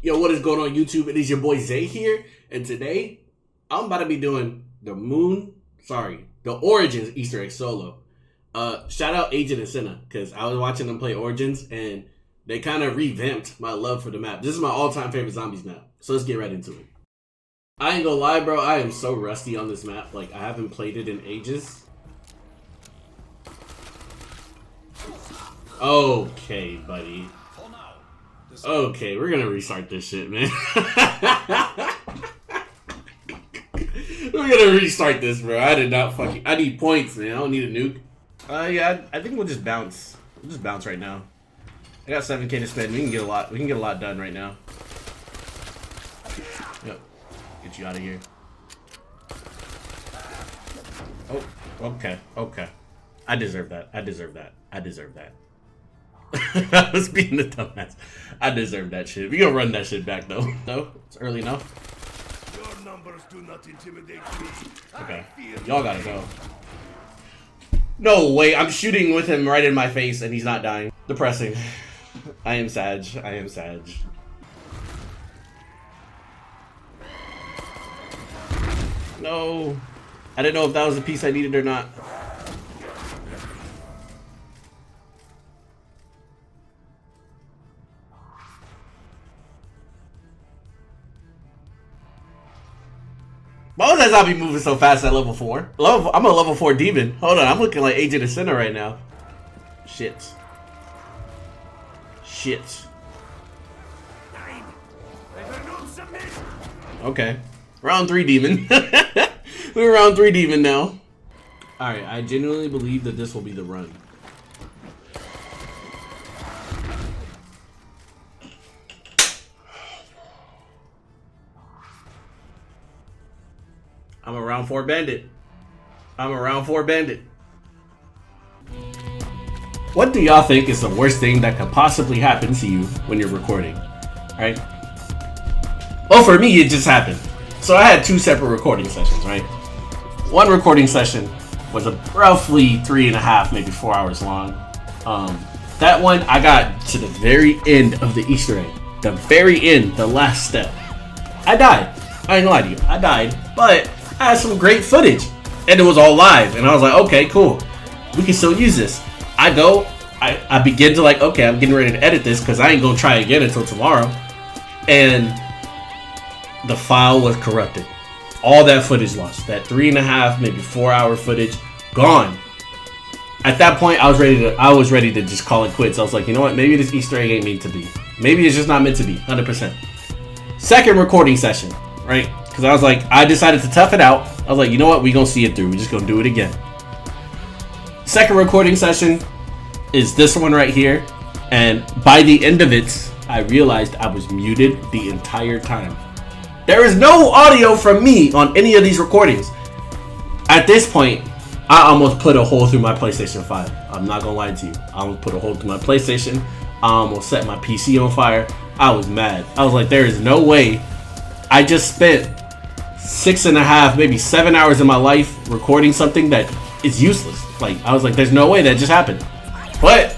Yo, what is going on YouTube? It is your boy Zay here, and today I'm about to be doing the Origins Easter egg solo. Shout out Agent and Senna, because I was watching them play Origins and they kind of revamped my love for the map. This is my all-time favorite zombies map, so let's get right into it. I ain't gonna lie, bro, I am so rusty on this map. Like, I haven't played it in ages. Okay, buddy. Okay, we're gonna restart this shit, man. We're gonna restart this, bro. I need points, man. I don't need a nuke. Yeah, I think we'll just bounce. We'll just bounce right now. I got 7K to spend. We can get a lot done right now. Yep. Get you out of here. Oh, okay. I deserve that. I deserve that. I was being the dumbass. I deserve that shit. We gonna run that shit back though. No, it's early enough. Your numbers do not intimidate me. Okay, y'all gotta go. No way, I'm shooting with him right in my face and he's not dying. Depressing. I am sad. No, I didn't know if that was the piece I needed or not. Why was that zombie moving so fast at level 4? I'm a level 4 demon. Hold on, I'm looking like Agent of Sinner right now. Shit. Okay. Round 3 demon. We're round 3 demon now. Alright, I genuinely believe that this will be the run. I'm a round 4 bandit. What do y'all think is the worst thing that could possibly happen to you when you're recording? Right? Well, for me, it just happened. So I had 2 separate recording sessions, right? One recording session was roughly 3.5, maybe 4 hours long. That one, I got to the very end of the Easter egg. The very end, the last step. I died. I ain't gonna lie to you. I died, but I had some great footage and it was all live and I was like, okay, cool, we can still use this. I begin to like, okay, I'm getting ready to edit this because I ain't gonna try again until tomorrow, and the file was corrupted. All that footage lost. That 3.5, maybe 4 hour footage gone. At that point, I was ready to just call it quits. I was like, you know what, maybe this Easter egg ain't meant to be. Maybe it's just not meant to be, 100%. Second recording session, right? Because I was like, I decided to tough it out. I was like, you know what? We gonna see it through. We're just gonna do it again. Second recording session is this one right here. And by the end of it, I realized I was muted the entire time. There is no audio from me on any of these recordings. At this point, I almost put a hole through my PlayStation 5. I'm not gonna lie to you. I almost put a hole through my PlayStation. I almost set my PC on fire. I was mad. I was like, there is no way. I just spent 6.5, maybe 7 hours of my life recording something that is useless. Like, I was like, there's no way that just happened. But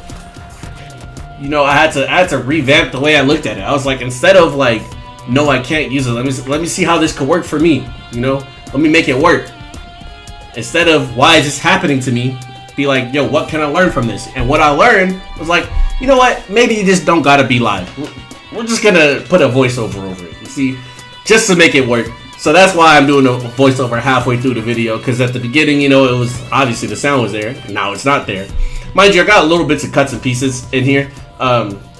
you know, I had to revamp the way I looked at it. I was like, instead of like, no, I can't use it, let me see how this could work for me. You know, let me make it work. Instead of why is this happening to me, be like, yo, what can I learn from this? And what I learned was like, you know what, maybe you just don't gotta be live. We're just gonna put a voiceover over it, you see, just to make it work. So that's why I'm doing a voiceover halfway through the video, because at the beginning, you know, it was obviously the sound was there, and now it's not there. Mind you, I got little bits of cuts and pieces in here,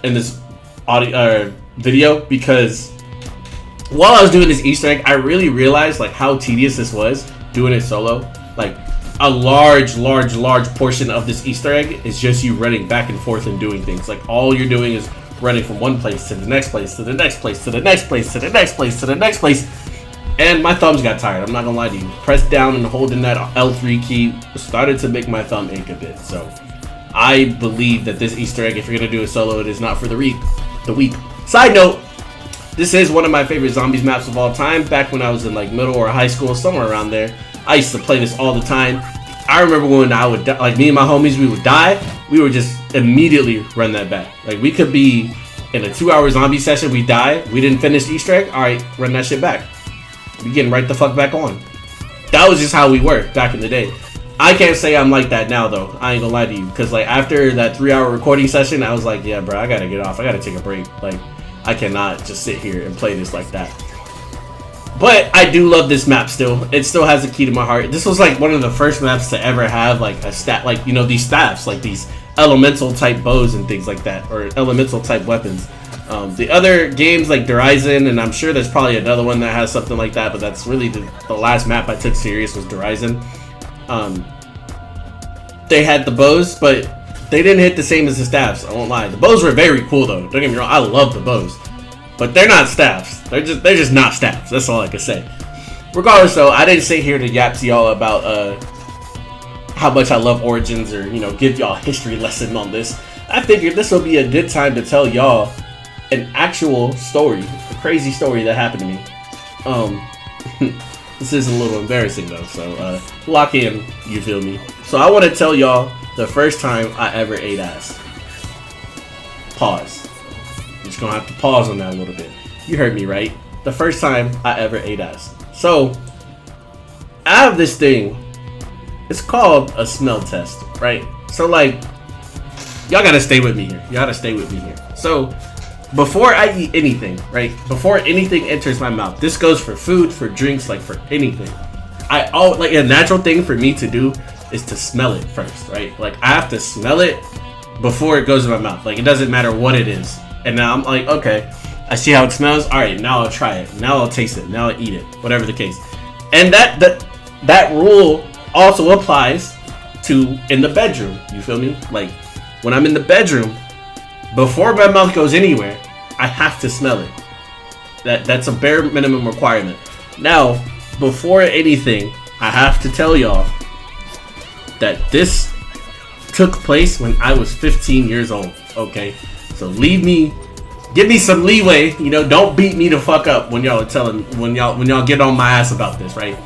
in this audio video, because while I was doing this Easter egg, I really realized like how tedious this was doing it solo. Like a large portion of this Easter egg is just you running back and forth and doing things. Like all you're doing is running from one place to the next place to the next place to the next place to the next place to the next place. And my thumbs got tired, I'm not gonna lie to you. Press down and holding that L3 key started to make my thumb ache a bit. So I believe that this Easter egg, if you're gonna do it solo, it is not for the weak. Side note, this is one of my favorite zombies maps of all time. Back when I was in like middle or high school, somewhere around there, I used to play this all the time. I remember when I would like me and my homies, we would die, we would just immediately run that back. Like we could be in a 2-hour zombie session we die, we didn't finish Easter egg, alright, run that shit back. We getting right the fuck back on. That was just how we were back in the day. I can't say I'm like that now though. I ain't gonna lie to you, because like after that 3-hour recording session, I was like, yeah, bro, I gotta get off. I gotta take a break. Like, I cannot just sit here and play this like that. But I do love this map still. It still has a key to my heart. This was like one of the first maps to ever have like a stat, like, you know, these staffs, like these elemental type bows and things like that, or elemental type weapons. The other games like Horizon, and I'm sure there's probably another one that has something like that, but that's really the last map I took serious was Horizon. They had the bows, but they didn't hit the same as the staffs. I won't lie. The bows were very cool though. Don't get me wrong. I love the bows, but they're not staffs. They're just not staffs. That's all I can say. Regardless, though, I didn't sit here to yap to y'all about how much I love Origins, or you know, give y'all a history lesson on this. I figured this will be a good time to tell y'all an actual story, a crazy story that happened to me. This is a little embarrassing though, so lock in, you feel me? So I want to tell y'all the first time I ever ate ass. Pause. I'm just gonna have to pause on that a little bit. You heard me right. The first time I ever ate ass. So I have this thing. It's called a smell test, right? So like, y'all gotta stay with me here. You gotta stay with me here. So before I eat anything, right? Before anything enters my mouth, this goes for food, for drinks, like for anything. Like a natural thing for me to do is to smell it first, right? Like I have to smell it before it goes in my mouth. Like it doesn't matter what it is. And now I'm like, okay, I see how it smells. All right, now I'll try it. Now I'll taste it. Now I'll eat it. Whatever the case. And that rule also applies to in the bedroom. You feel me? Like when I'm in the bedroom, before my mouth goes anywhere, I have to smell it. That's a bare minimum requirement. Now, before anything, I have to tell y'all that this took place when I was 15 years old. Okay, so give me some leeway. You know, don't beat me the fuck up when y'all get on my ass about this, right?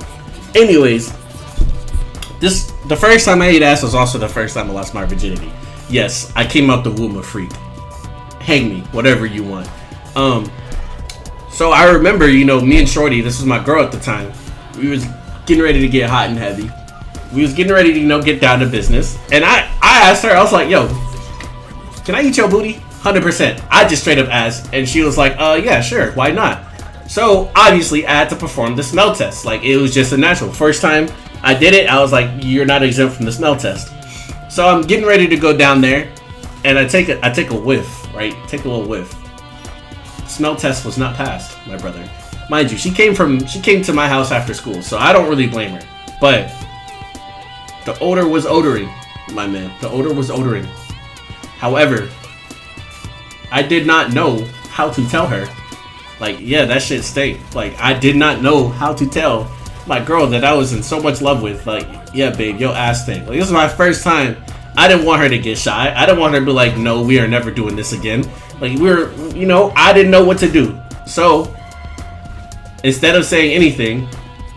Anyways, the first time I ate ass was also the first time I lost my virginity. Yes, I came out the womb a freak. Hang me, whatever you want. So I remember, you know, me and Shorty, this was my girl at the time. We was getting ready to get hot and heavy. We was getting ready to, you know, get down to business. And I asked her, I was like, yo, can I eat your booty? 100%. I just straight up asked. And she was like, yeah, sure. Why not? So obviously I had to perform the smell test. Like it was just a natural. First time I did it, I was like, you're not exempt from the smell test. So I'm getting ready to go down there. And I take a whiff, right? Take a little whiff. Smell test was not passed, my brother. Mind you, she came to my house after school, so I don't really blame her. But the odor was odoring, my man. The odor was odoring. However, I did not know how to tell her, like, yeah, that shit stank. Like, I did not know how to tell my girl that I was in so much love with, like, yeah, babe, your ass stank. Like, this is my first time. I didn't want her to get shy. I didn't want her to be like, no, we are never doing this again. Like, you know, I didn't know what to do. So, instead of saying anything,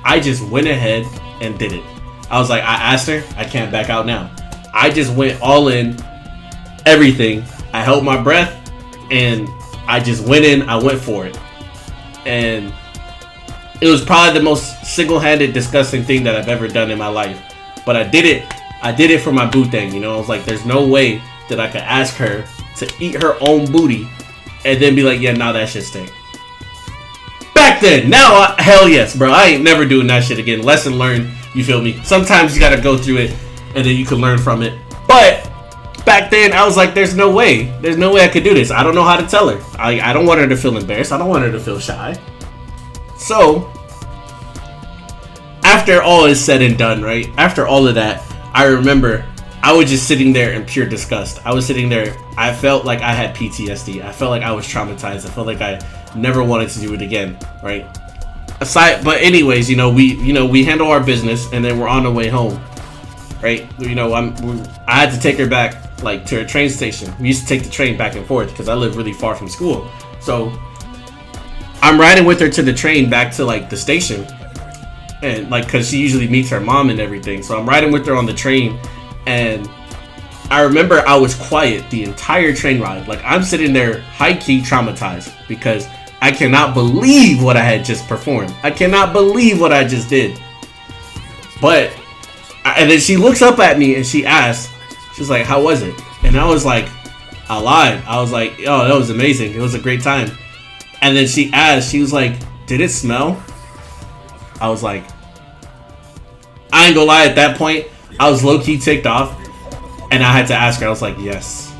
I just went ahead and did it. I was like, I asked her, I can't back out now. I just went all in, everything. I held my breath, and I just went in, I went for it. And it was probably the most single-handed, disgusting thing that I've ever done in my life. But I did it. I did it for my boo thing, you know. I was like, there's no way that I could ask her to eat her own booty and then be like, yeah, nah, that shit stink. Back then, now, hell yes, bro. I ain't never doing that shit again. Lesson learned, you feel me? Sometimes you gotta go through it and then you can learn from it. But back then, I was like, there's no way. There's no way I could do this. I don't know how to tell her. I don't want her to feel embarrassed. I don't want her to feel shy. So, after all is said and done, right? After all of that, I remember I was just sitting there in pure disgust. I was sitting there. I felt like I had PTSD. I felt like I was traumatized. I felt like I never wanted to do it again, right? But anyways, you know, we handle our business and then we're on the way home, right? You know, I had to take her back like to a train station. We used to take the train back and forth because I live really far from school. So I'm riding with her to the train back to like the station. And like, cause she usually meets her mom and everything. So I'm riding with her on the train, and I remember I was quiet the entire train ride. Like, I'm sitting there high-key traumatized because I cannot believe what I had just performed. I cannot believe what I just did. But, and then she looks up at me and she asks, she's like, how was it? And I was like, I lied. I was like, oh, that was amazing. It was a great time. And then she asked, she was like, did it smell? I was like, I ain't gonna lie, at that point, I was low-key ticked off. And I had to ask her, I was like, yes,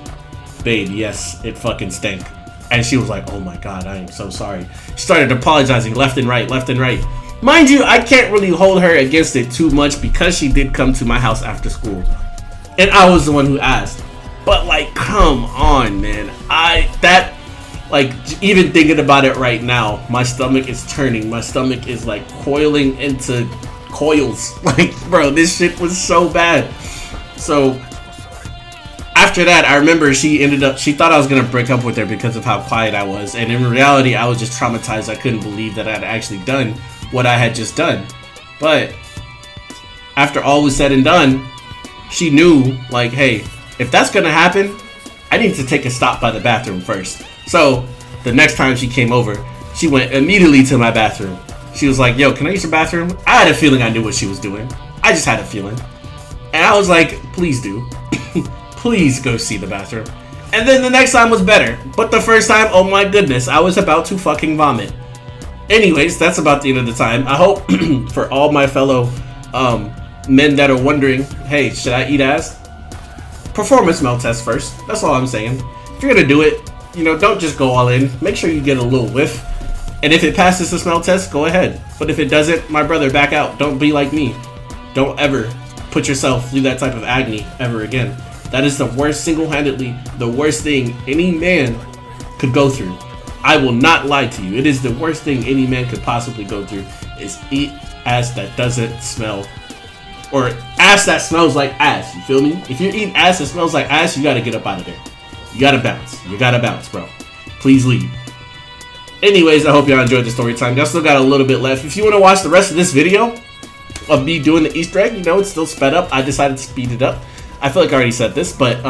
babe, yes, it fucking stank. And she was like, oh my god, I am so sorry. She started apologizing left and right, left and right. Mind you, I can't really hold her against it too much because she did come to my house after school. And I was the one who asked. But like, come on, man. Even thinking about it right now, my stomach is turning. My stomach is like coiling into coils. Like, bro, this shit was so bad. So after that, I remember she thought I was gonna break up with her because of how quiet I was. And in reality, I was just traumatized. I couldn't believe that I had actually done what I had just done. But after all was said and done, she knew, like, hey, if that's gonna happen, I need to take a stop by the bathroom first. So the next time she came over, she went immediately to my bathroom. She was like, yo, can I use your bathroom? I had a feeling I knew what she was doing. I just had a feeling. And I was like, please do. Please go see the bathroom. And then the next time was better. But the first time, oh my goodness, I was about to fucking vomit. Anyways, that's about the end of the time. I hope for all my fellow men that are wondering, hey, should I eat ass? Perform a smell test first. That's all I'm saying. If you're gonna do it, don't just go all in. Make sure you get a little whiff. And if it passes the smell test, go ahead. But if it doesn't, my brother, back out. Don't be like me. Don't ever put yourself through that type of agony ever again. That is the worst, single-handedly, the worst thing any man could go through. I will not lie to you. It is the worst thing any man could possibly go through is eat ass that doesn't smell, or ass that smells like ass. You feel me? If you're eating ass that smells like ass, you gotta get up out of there. You gotta bounce. You gotta bounce, bro. Please leave. Anyways, I hope y'all enjoyed the story time. Y'all still got a little bit left. If you want to watch the rest of this video of me doing the Easter egg, it's still sped up. I decided to speed it up. I feel like I already said this, but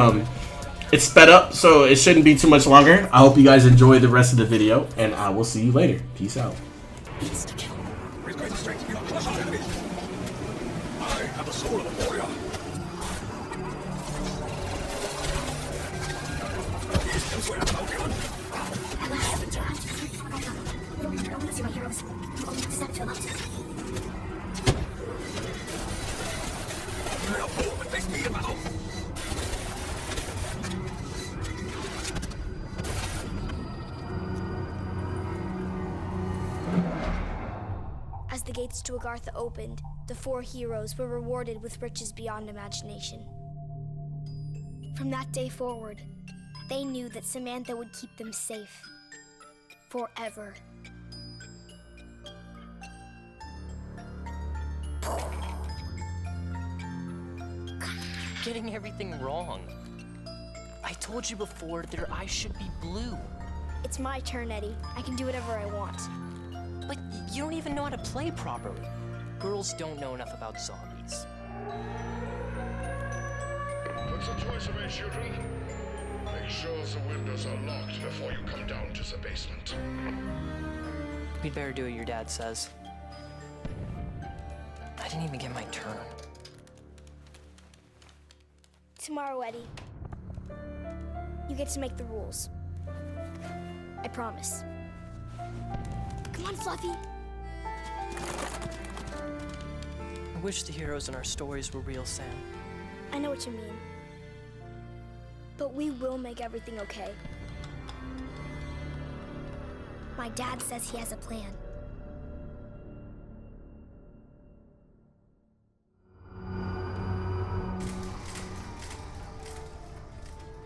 it's sped up, so it shouldn't be too much longer. I hope you guys enjoy the rest of the video, and I will see you later. Peace out. I have the soul of a warrior. As the gates to Agartha opened, the 4 heroes were rewarded with riches beyond imagination. From that day forward, they knew that Samantha would keep them safe. Forever. Getting everything wrong. I told you before their eyes should be blue. It's my turn, Eddie. I can do whatever I want. But you don't even know how to play properly. Girls don't know enough about zombies. What's the choice of it, children? Make sure the windows are locked before you come down to the basement. We'd better do what your dad says. I didn't even get my turn. Tomorrow, Eddie, you get to make the rules. I promise. Come on, Fluffy. I wish the heroes in our stories were real, Sam. I know what you mean. But we will make everything okay. My dad says he has a plan.